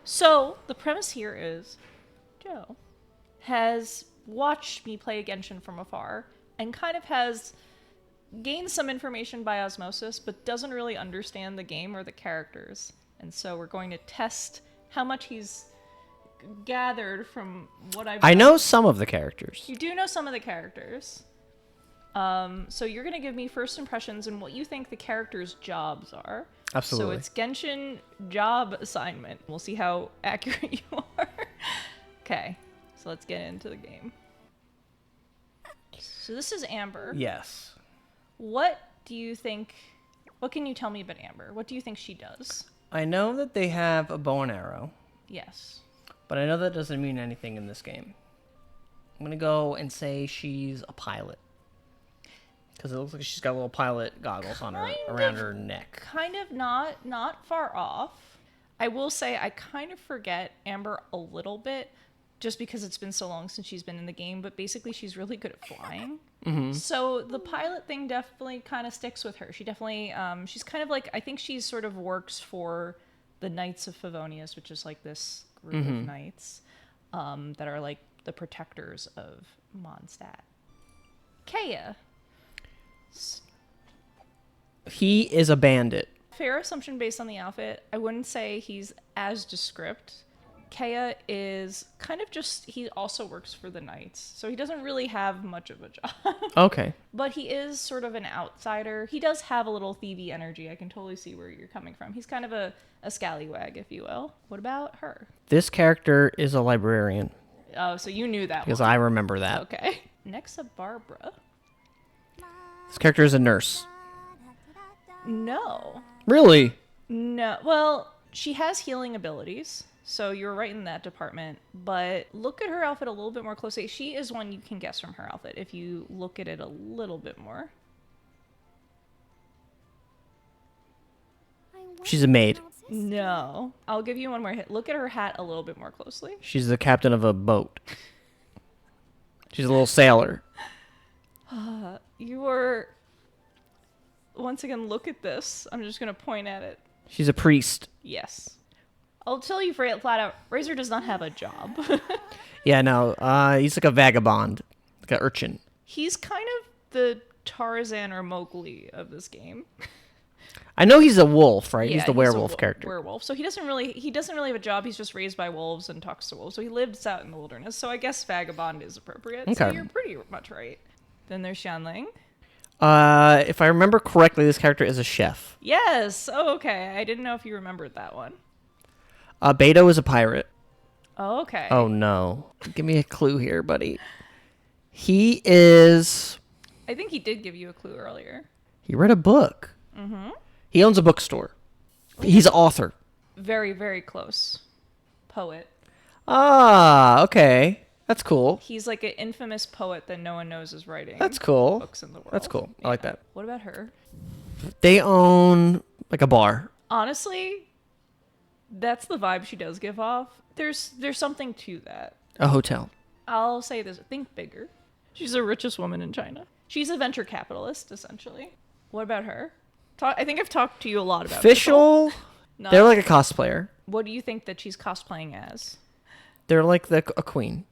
So, the premise here is Joe has watched me play Genshin from afar and kind of has gained some information by osmosis, but doesn't really understand the game or the characters. And so, we're going to test how much he's gathered from what I've I done. know some of the characters. You do know some of the characters. So you're going to give me first impressions and what you think the characters' jobs are. Absolutely. So it's Genshin job assignment. We'll see how accurate you are. Okay, so let's get into the game. So this is Amber. Yes. What do you think... What can you tell me about Amber? What do you think she does? I know that they have a bow and arrow, Yes. but I know that doesn't mean anything in this game. I'm going to go and say she's a pilot. Because it looks like she's got little pilot goggles on her around her neck. Kind of not far off. I will say I kind of forget Amber a little bit just because it's been so long since she's been in the game, but basically she's really good at flying. Mm-hmm. So the pilot thing definitely kind of sticks with her. She definitely, she's kind of like, I think she sort of works for the Knights of Favonius, which is like this group of knights that are like the protectors of Mondstadt. Kaya. He is a bandit. Fair assumption based on the outfit. I wouldn't say he's as descript. Kaya is kind of just, he also works for the Knights, so he doesn't really have much of a job. Okay. But he is sort of an outsider. He does have a little thievy energy. I can totally see where you're coming from. He's kind of a scallywag, if you will. What about her? This character is a librarian. Oh, so you knew that Because one. I remember that. Okay. Next up, Barbara. This character is a nurse. No. Really? No. Well, she has healing abilities, so you're right in that department. But look at her outfit a little bit more closely. She is one you can guess from her outfit if you look at it a little bit more. She's a maid. No. I'll give you one more hit. Look at her hat a little bit more closely. She's the captain of a boat. She's a little sailor. You were... Once again, look at this. I'm just going to point at it. She's a priest. Yes. I'll tell you flat out, Razor does not have a job. Yeah, no. He's like a vagabond. Like an urchin. He's kind of the Tarzan or Mowgli of this game. I know he's a wolf, right? Yeah, he's the werewolf character. Werewolf. So he doesn't really have a job. He's just raised by wolves and talks to wolves. So he lives out in the wilderness. So I guess vagabond is appropriate. So Okay. you're pretty much right. Then there's Xianling. If I remember correctly, this character is a chef. Yes. Oh, okay. I didn't know if you remembered that one. Beto is a pirate. Oh, okay. Oh, no. Give me a clue here, buddy. He is... I think he did give you a clue earlier. He read a book. Mm-hmm. He owns a bookstore. He's an author. Very, very close. Poet. Ah, okay. That's cool. He's like an infamous poet that no one knows is writing. That's cool. Books in the world. That's cool. I like that. What about her? They own like a bar. Honestly, that's the vibe she does give off. There's something to that. A hotel. I'll say this. Think bigger. She's the richest woman in China. She's a venture capitalist, essentially. What about her? I think I've talked to you a lot about Official. No. They're like a cosplayer. What do you think that she's cosplaying as? They're like a queen.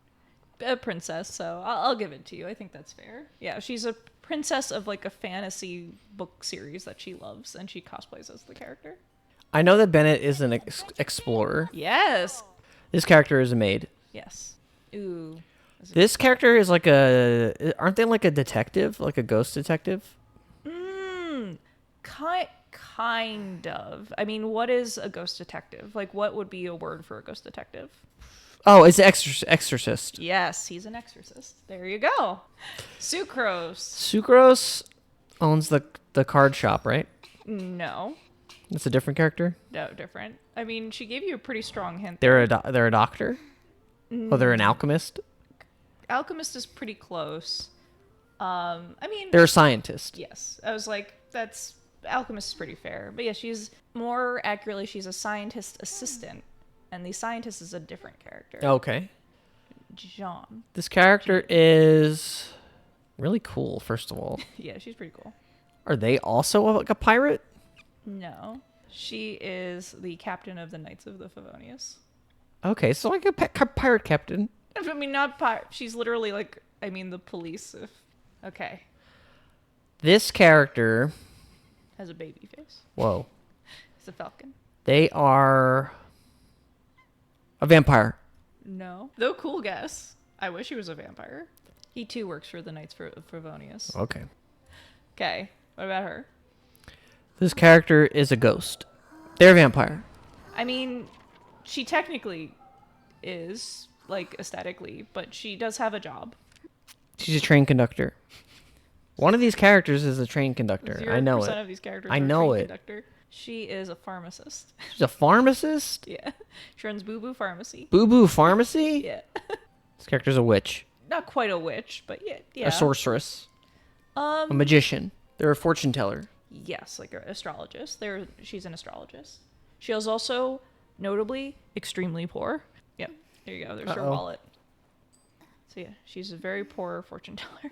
A princess, so I'll give it to you. I think that's fair. Yeah, she's a princess of like a fantasy book series that she loves, and she cosplays as the character. I know that Bennett is an explorer. Yes. This character is a maid. Yes. Ooh. This character is like aren't they like a detective? Like a ghost detective? Kind of. I mean, what is a ghost detective? Like, what would be a word for a ghost detective? Oh, it's exorcist. Yes, he's an exorcist. There you go. Sucrose. Sucrose owns the card shop, right? No. That's a different character? No, different. I mean, she gave you a pretty strong hint. They're a doctor? Oh, they're an alchemist? Alchemist is pretty close. I mean... They're a scientist. Yes. I was like, Alchemist is pretty fair. But yeah, more accurately, she's a scientist assistant. And the scientist is a different character. Okay. Jean. This character is really cool, first of all. Yeah, she's pretty cool. Are they also like a pirate? No. She is the captain of the Knights of the Favonius. Okay, so like a pirate captain. I mean, not pirate. She's literally like, I mean, the police. Okay. This character. Has a baby face. Whoa. It's a falcon. They are a vampire. No. Though cool guess. I wish he was a vampire. He too works for the Knights of Favonius. Okay. Okay. What about her? This character is a ghost. They're a vampire. I mean, she technically is, like, aesthetically, but she does have a job. She's a train conductor. One of these characters is a train conductor. I know 0% it. of these characters I are know train it. conductor. She is a pharmacist. She's a pharmacist? Yeah. She runs Boo Boo Pharmacy. Boo Boo Pharmacy? Yeah. This character's a witch. Not quite a witch, but yeah. A sorceress. A magician. They're a fortune teller. Yes, like an astrologist. She's an astrologist. She is also, notably, extremely poor. Yep. There you go. There's her wallet. So yeah, she's a very poor fortune teller.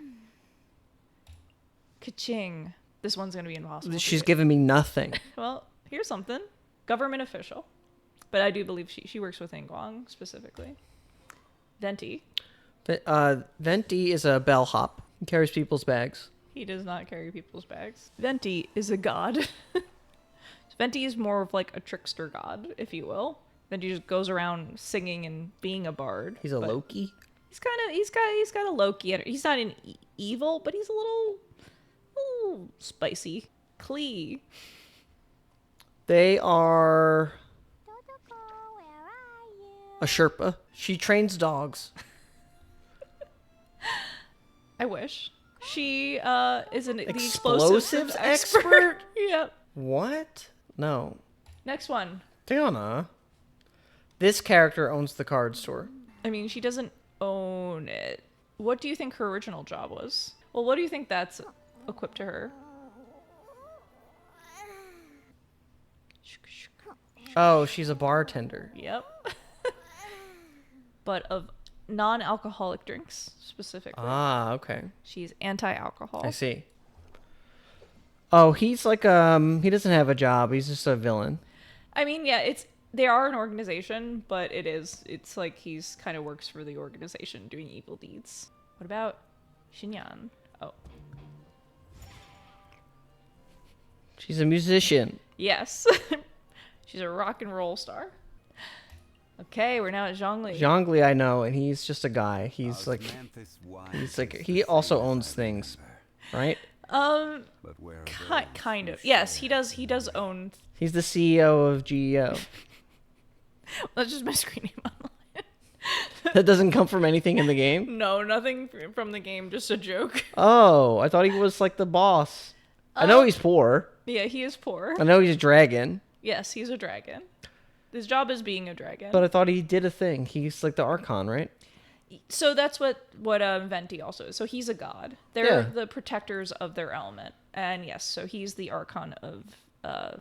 Ka-ching. This one's going to be impossible. She's giving me nothing. Well, here's something. Government official. But I do believe she works with Ingguang, specifically. Venti. Venti is a bellhop. He carries people's bags. He does not carry people's bags. Venti is a god. Venti is more of like a trickster god, if you will. Venti just goes around singing and being a bard. He's a Loki. He's got a Loki. He's not an evil, but he's a little spicy. Klee. They are a Sherpa. She trains dogs. I wish. She is the explosives expert? Yep. What? No. Next one. Diana. This character owns the card store. I mean, she doesn't own it. What do you think her original job was? Well, what do you think that's equipped to her? Oh, she's a bartender. Yep. But of non-alcoholic drinks, specifically. Ah, okay. She's anti-alcohol. I see. Oh, he's like, he doesn't have a job. He's just a villain. I mean, yeah, they are an organization, but it's like he's kind of works for the organization doing evil deeds. What about Xinyan? Oh. She's a musician. Yes. She's a rock and roll star. Okay, we're now at Zhongli. Zhongli, I know, and he's just a guy. He's like, he also owns things, right? Kind of. Yes, he does own. He's the CEO of GEO. That's just my screen name online. That doesn't come from anything in the game? No, nothing from the game, just a joke. Oh, I thought he was like the boss. I know he's poor. Yeah, he is poor. I know he's a dragon. Yes, he's a dragon. His job is being a dragon. But I thought he did a thing. He's like the Archon, right? So that's what Venti also is. So he's a god. They're the protectors of their element. And yes, so he's the Archon of Earth.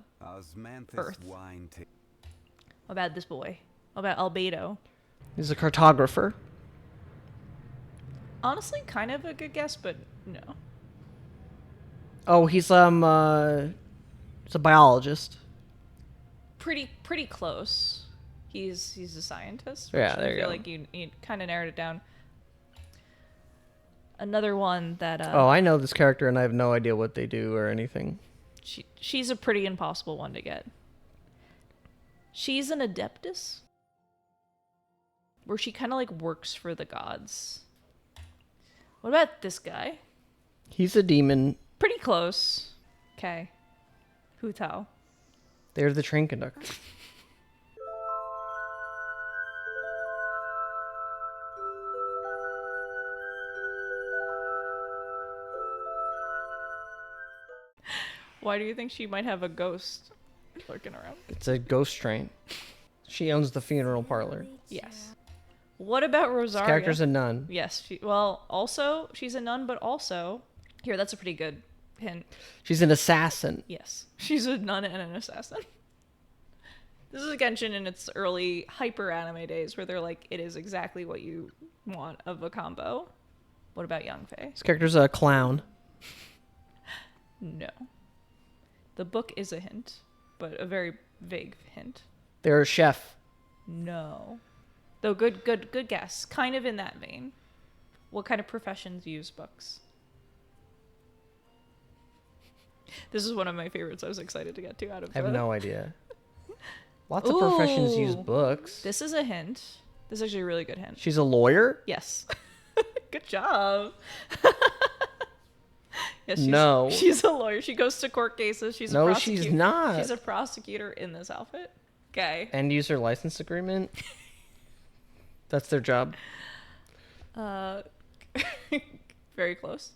What about this boy? What about Albedo? He's a cartographer. Honestly, kind of a good guess, but no. Oh, he's a biologist. Pretty close. He's a scientist. Yeah, there you go. I feel like you kind of narrowed it down. Another one that. Oh, I know this character, and I have no idea what they do or anything. She's a pretty impossible one to get. She's an adeptus, where she kind of like works for the gods. What about this guy? He's a demon. Pretty close. Okay. Hu Tao. They're the train conductor. Why do you think she might have a ghost lurking around? It's a ghost train. She owns the funeral parlor. Yes. What about Rosaria? This character's a nun. Yes. Also, she's a nun, but also... Here, that's a pretty good hint. She's an assassin. Yes. She's a nun and an assassin. This is Genshin in its early hyper anime days where they're like, it is exactly what you want of a combo. What about Yangfei? This character's a clown. No. The book is a hint, but a very vague hint. They're a chef. No. Though good guess. Kind of in that vein. What kind of professions use books? This is one of my favorites. I was excited to get to out of I have the... no idea. Lots of professions use Ooh. books. This is a hint. This is actually a really good hint. She's a lawyer? Yes. Good job. Yes, No. She's a lawyer. She goes to court cases. She's a No, prosecutor. she's not. She's a prosecutor in this outfit. Okay. End user license agreement? That's their job. Very close.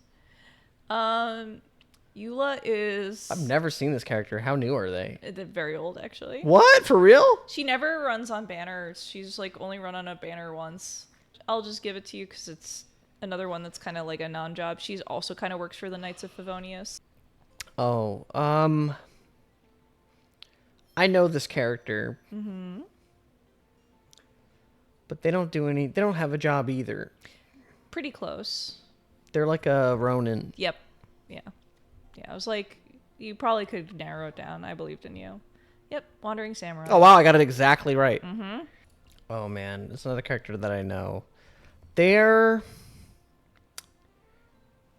Eula is... I've never seen this character. How new are they? They're very old, actually. What? For real? She never runs on banners. She's like only run on a banner once. I'll just give it to you because it's another one that's kind of like a non-job. She's also kind of works for the Knights of Favonius. Oh, I know this character. Mm-hmm. But they don't have a job either. Pretty close. They're like a Ronin. Yep. Yeah. Yeah, I was like, you probably could narrow it down. I believed in you. Yep, Wandering Samurai. Oh, wow, I got it exactly right. Mm-hmm. Oh, man, it's another character that I know. They're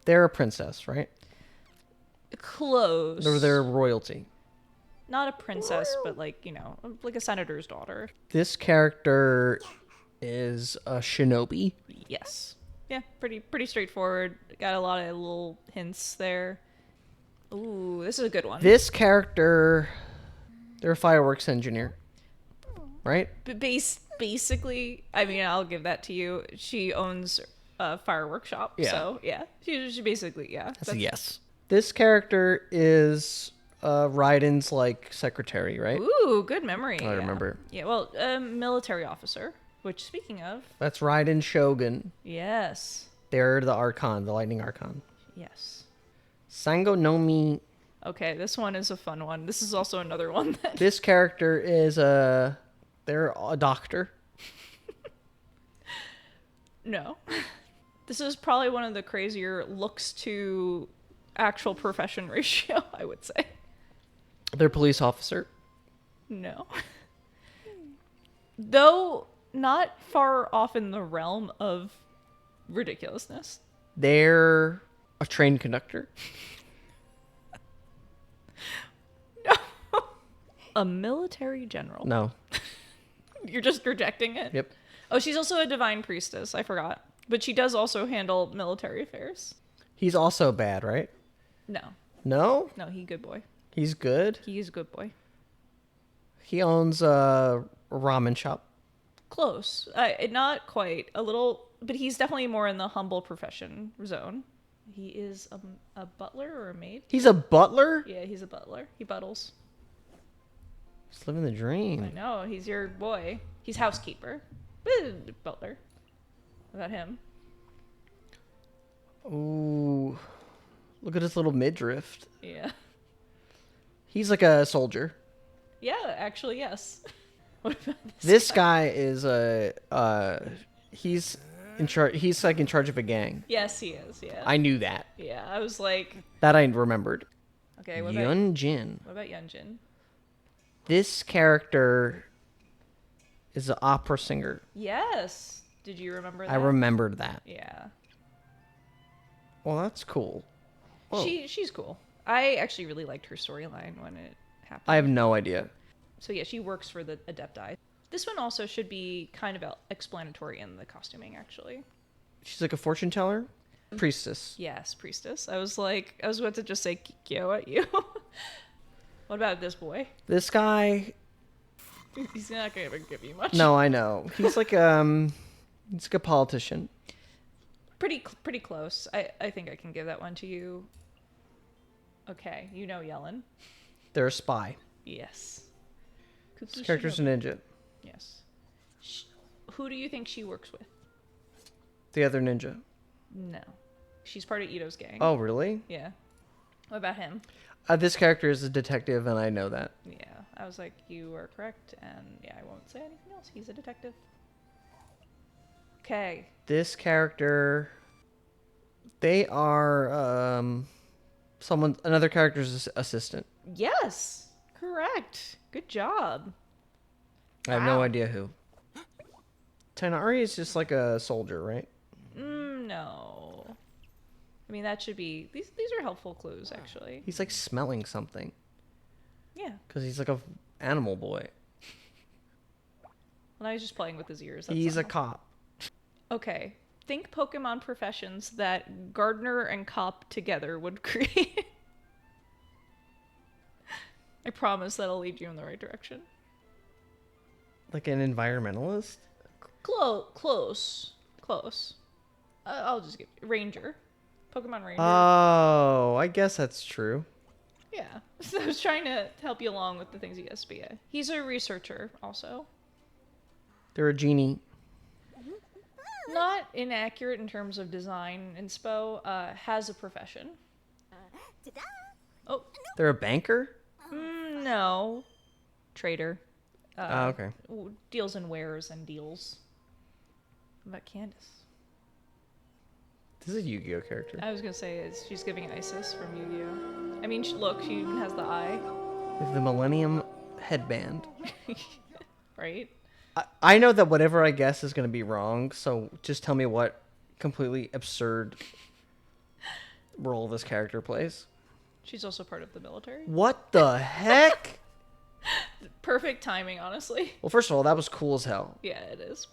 a princess, right? Close. Or they're royalty. Not a princess, but like, you know, like a senator's daughter. This character is a shinobi. Yes. Yeah, pretty straightforward. Got a lot of little hints there. Ooh, this is a good one. This character, they're a fireworks engineer, right? But basically, I mean, I'll give that to you. She owns a fireworks shop. Yeah. So, yeah. She basically, yeah. That's a yes. This character is Raiden's, like, secretary, right? Ooh, good memory. I remember. Yeah, well, military officer, which, speaking of... That's Raiden Shogun. Yes. They're the Archon, the Lightning Archon. Yes. Sango no Mi. Okay, this one is a fun one. This is also another one that... This character is they're a doctor. No. This is probably one of the crazier looks to actual profession ratio, I would say. They're a police officer. No. Though not far off in the realm of ridiculousness. They're a train conductor. No. A military general. No. You're just rejecting it? Yep. Oh, she's also a divine priestess. I forgot. But she does also handle military affairs. He's also bad, right? No. No? No, he good boy. He's good. He is a good boy. He owns a ramen shop. Close. Not quite. A little, but he's definitely more in the humble profession zone. He is a butler or a maid? He's a butler? Yeah, he's a butler. He buttles. He's living the dream. I know. He's your boy. He's housekeeper. Eh, butler. What about him? Ooh. Look at his little midriff. Yeah. He's like a soldier. Yeah, actually, yes. What about This guy is he's in charge. He's like in charge of a gang. Yes, he is. Yeah. I knew that. Yeah, I was like, That I remembered. okay. What Yun Jin. about Yunjin? This character is an opera singer. Yes. Did you remember that? I remembered that. Yeah. Well, that's cool. Whoa. She's cool. I actually really liked her storyline when it happened. I have no idea. So yeah, she works for the Adepti. This one also should be kind of explanatory in the costuming, actually. She's like a fortune teller? Priestess. Yes, priestess. I was about to just say Kikyo at you. What about this boy? This guy... He's not going to give you much. No, I know. He's like he's like a politician. Pretty close. I think I can give that one to you. Okay, you know Yellen. They're a spy. Yes. This character's a ninja. Yes. Who do you think she works with? The other ninja. No. She's part of Ito's gang. Oh, really? Yeah. What about him? This character is a detective, and I know that. Yeah. I was like, you are correct, and yeah, I won't say anything else. He's a detective. Okay. This character... They are another character's assistant. Yes. Correct. Good job. I have no Wow. idea who. Tighnari is just like a soldier, right? No. I mean, that should be... These are helpful clues, actually. He's like smelling something. Yeah. Because he's like a animal boy. Well, now he's just playing with his ears. That's He's a not cop. Okay. Think Pokemon professions that gardener and cop together would create. I promise that'll lead you in the right direction. Like an environmentalist? Close. I'll just give you Ranger. Pokemon Ranger. Oh, I guess that's true. Yeah. So I was trying to help you along with the things you guessed, but yeah. He's a researcher also. They're a genie. Not inaccurate in terms of design. Inspo has a profession. Oh, They're a banker? no. Trader. Oh, okay. Deals in wares and deals. What about Candace? This is a Yu-Gi-Oh character. I was gonna say she's giving Isis from Yu-Gi-Oh. I mean, look, she even has the eye. With the Millennium headband. Right? I know that whatever I guess is going to be wrong, so just tell me what completely absurd role this character plays. She's also part of the military. What the heck? Perfect timing, honestly. Well, first of all, that was cool as hell. Yeah, it is.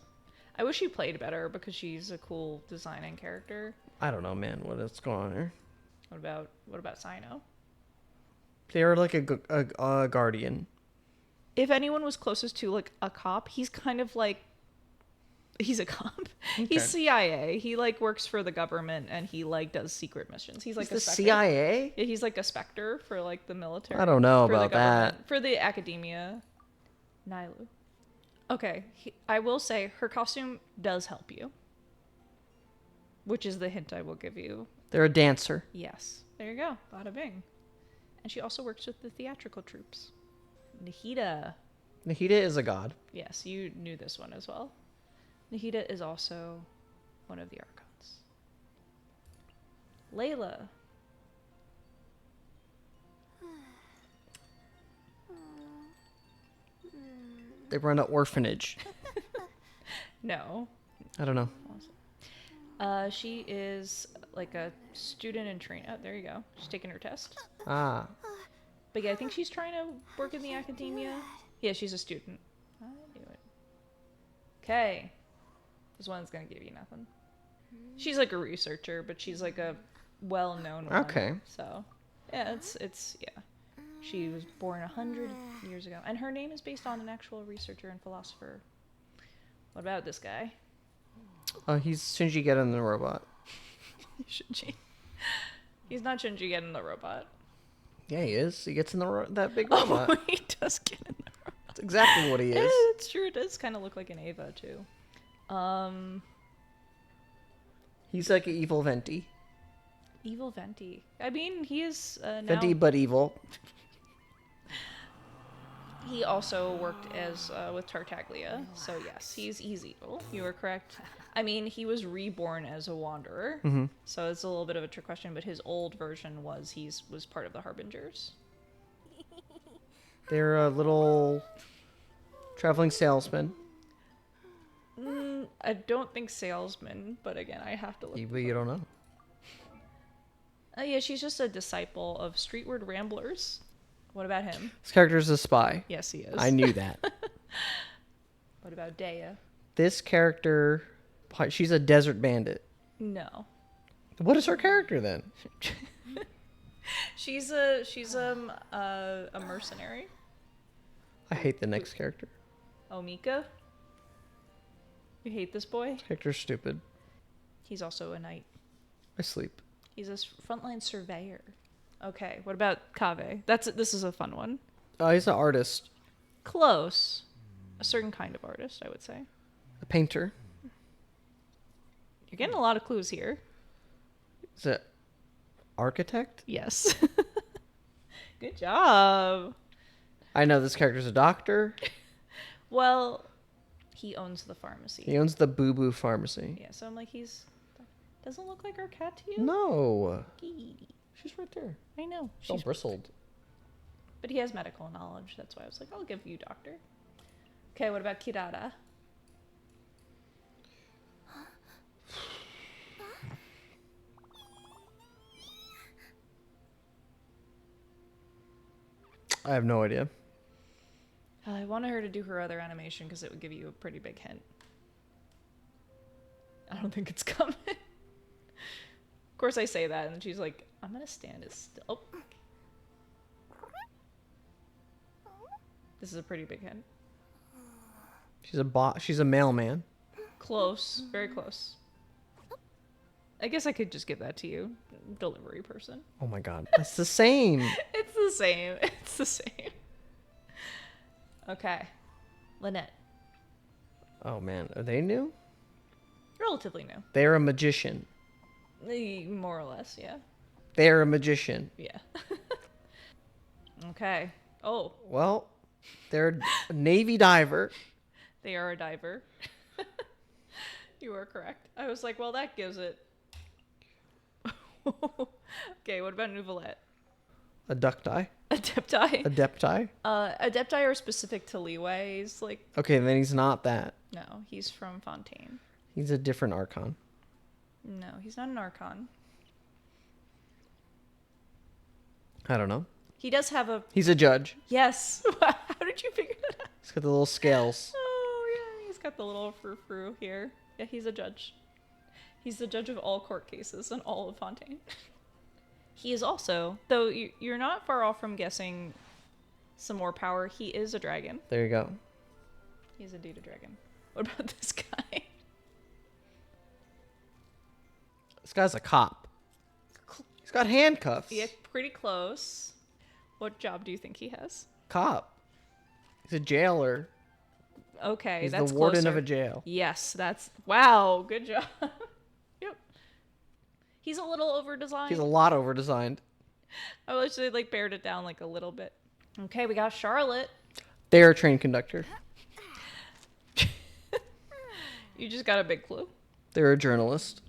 I wish she played better because she's a cool design and character. I don't know, man. What's going on here? What about Sino? They're like a guardian. If anyone was closest to like a cop, he's kind of like he's a cop. Okay. He's CIA. He like works for the government and he like does secret missions. He's like He's a the specter. CIA? Yeah, he's like a specter for like the military. I don't know for the about government, that. For the academia. Nailu. Okay, I will say her costume does help you. Which is the hint I will give you. They're a dancer. Yes. There you go. Bada bing. And she also works with the theatrical troops. Nahida. Nahida is a god. Yes, you knew this one as well. Nahida is also one of the Archons. Layla. They run an orphanage. No. I don't know. She is like a student in training. Oh, there you go. She's taking her test. Ah. But yeah, I think she's trying to work in the academia. Yeah, she's a student. I knew it. Okay. This one's gonna give you nothing. She's like a researcher, but she's like a well-known one. Okay. So, yeah, it's yeah. She was born 100 years ago. And her name is based on an actual researcher and philosopher. What about this guy? He's Shinji Geddon the robot. Shinji. He's not Shinji getting the robot. Yeah, he is. He gets in that big Oh, robot. he does get in the robot. That's exactly what he Yeah, is. it's true. It does kind of look like an Ava, too. He's like an evil Venti. Evil Venti. I mean, he is now... Venti, but evil. He also worked as with Tartaglia, so yes, he's evil. You were correct. I mean, he was reborn as a wanderer, so it's a little bit of a trick question. But his old version was was part of the Harbingers. They're a little traveling salesman. I don't think salesman, but again, I have to look. But you don't know. Yeah, she's just a disciple of Streetward Ramblers. What about him? This character's a spy. Yes, he is. I knew that. What about Dea? This character, she's a desert bandit. No. What is her character then? She's a mercenary. I hate the next character. Oh, Mika? You hate this boy? Character's stupid. He's also a knight. I sleep. He's a frontline surveyor. Okay, what about Kaveh? This is a fun one. He's an artist. Close. A certain kind of artist, I would say. A painter. You're getting a lot of clues here. Is it architect? Yes. Good job. I know this character's a doctor. Well, he owns the pharmacy. He owns the Boo Boo Pharmacy. Yeah, so I'm like, doesn't look like our cat to you? No. Gee. She's right there. I know. So bristled. But he has medical knowledge. That's why I was like, I'll give you doctor. Okay, what about Kirara? I have no idea. I wanted her to do her other animation because it would give you a pretty big hint. I don't think it's coming. Of course I say that, and she's like, I'm gonna stand as still. Oh. This is a pretty big hint. She's a mailman. Close. Very close. I guess I could just give that to you. Delivery person. Oh my god. That's the same. It's the same. It's the same. Okay. Lynette. Oh man. Are they new? Relatively new. They're a magician. More or less, yeah. They're a magician. Yeah. Okay. Oh, Well, they're a Navy diver. they are a diver. You are correct. I was like, well, that gives it. Okay, what about Nouvelette? Adducti. Adepti. Adepti. Adepti are specific to Leeways. Like, Okay, then he's not that. no, he's from Fontaine. He's a different Archon. No, he's not an Archon. I don't know. He does have a. He's a judge. Yes. How did you figure that out? He's got the little scales. Oh, yeah, he's got the little frou-frou here. Yeah, he's a judge. He's the judge of all court cases in all of Fontaine. He is also, though you're not far off from guessing some more power, he is a dragon. There you go. He's indeed a dragon. What about this guy? This guy's a cop. He's got handcuffs. Yeah, pretty close. What job do you think he has? Cop. He's a jailer. Okay, He's that's the warden closer. of a jail. Yes, that's... Wow, good job. Yep. He's a little over-designed. He's a lot over designed. I literally, like, bared it down, like, a little bit. Okay, we got Charlotte. They're a train conductor. You just got a big clue. They're a journalist.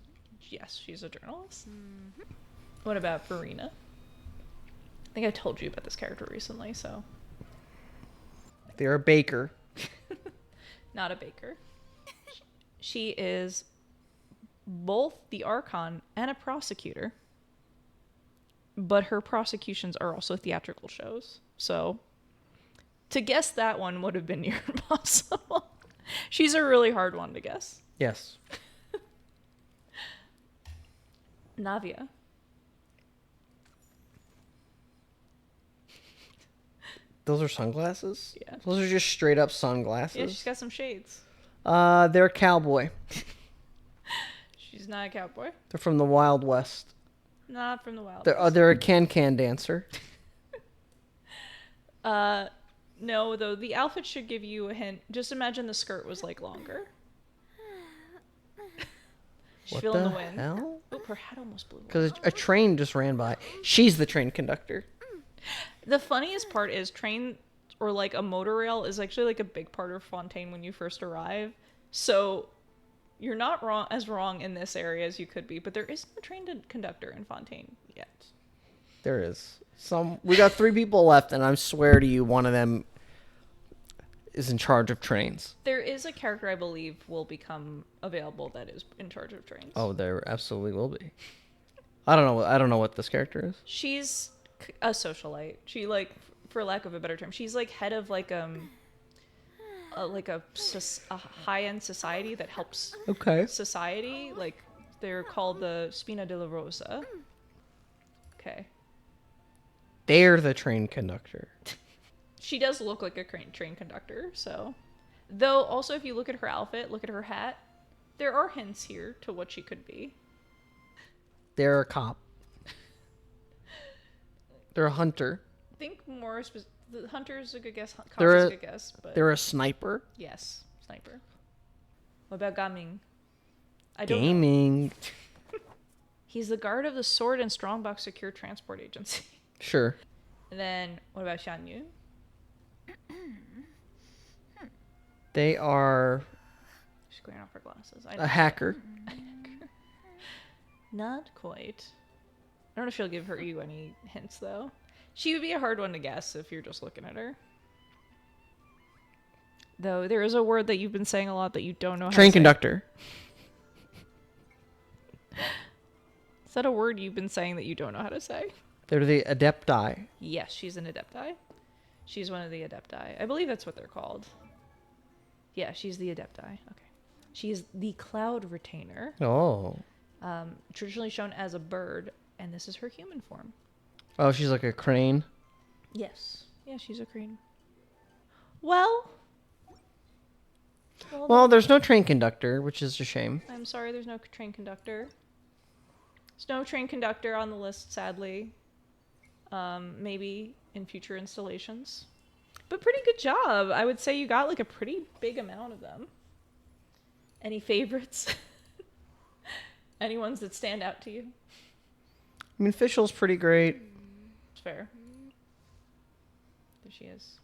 Yes, she's a journalist. Mm-hmm. What about Farina? I think I told you about this character recently, so... They're a baker. Not a baker. She is both the Archon and a prosecutor. But her prosecutions are also theatrical shows. So, to guess that one would have been near impossible. She's a really hard one to guess. Yes. Navia. Those are sunglasses? Yeah. Those are just straight up sunglasses. Yeah, she's got some shades. They're a cowboy. She's not a cowboy. They're from the Wild West. Not from the Wild They're, West. they're a can-can dancer. No, though, the outfit should give you a hint. Just imagine the skirt was, like, longer. She's What feeling the the wind. hell? Oh, her hat almost blew off. Because a train just ran by. She's the train conductor. The funniest part is train or like a monorail is actually like a big part of Fontaine when you first arrive. So you're not wrong in this area as you could be, but there is no train conductor in Fontaine yet. There is. We got 3 people left, and I swear to you, one of them is in charge of trains. There is a character I believe will become available that is in charge of trains. Oh, there absolutely will be. I don't know what this character is. She's a socialite. She like, for lack of a better term, she's like head of like a high-end society that helps Okay. society. Like they're called the Spina della Rosa. Okay. They're the train conductor. She does look like a train conductor, so. Though, also, if you look at her outfit, look at her hat, there are hints here to what she could be. They're a cop. They're a hunter. Think more the hunter is a good guess, cop They're is a a- good guess, but They're a sniper. yes, sniper. What about Gaming? I don't know. Gaming. He's the guard of the Sword and Strongbox Secure Transport Agency. Sure. And then, what about Shan Yu? They are She's going off her glasses. a hacker. Not quite. I don't know if she'll give you any hints, though. She would be a hard one to guess if you're just looking at her. Though, there is a word that you've been saying a lot that you don't know how Train to say. conductor. Is that a word you've been saying that you don't know how to say? They're the adepti. Yes, she's an adepti. She's one of the Adepti. I believe that's what they're called. Yeah, she's the Adepti. Okay. She is the Cloud Retainer, Oh. traditionally shown as a bird, and this is her human form. Oh, she's like a crane. Yes. Yeah, she's a crane. Well, Well, there's no train conductor, which is a shame. I'm sorry there's no train conductor. There's no train conductor on the list, sadly. Maybe in future installations. But pretty good job. I would say you got like a pretty big amount of them. Any favorites? Any ones that stand out to you? I mean, Fischl's pretty great. It's fair. There she is.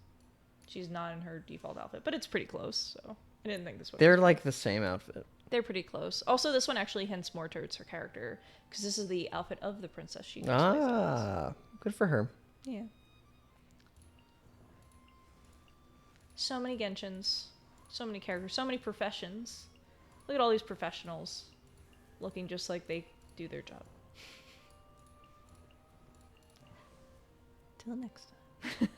She's not in her default outfit, but it's pretty close, so I didn't think this would. They're like the same outfit. They're pretty close. Also, this one actually hints more towards her character, because this is the outfit of the princess she displays Ah, good for her. as. Yeah. So many Genshins, so many characters, so many professions. Look at all these professionals looking just like they do their job. Till next time.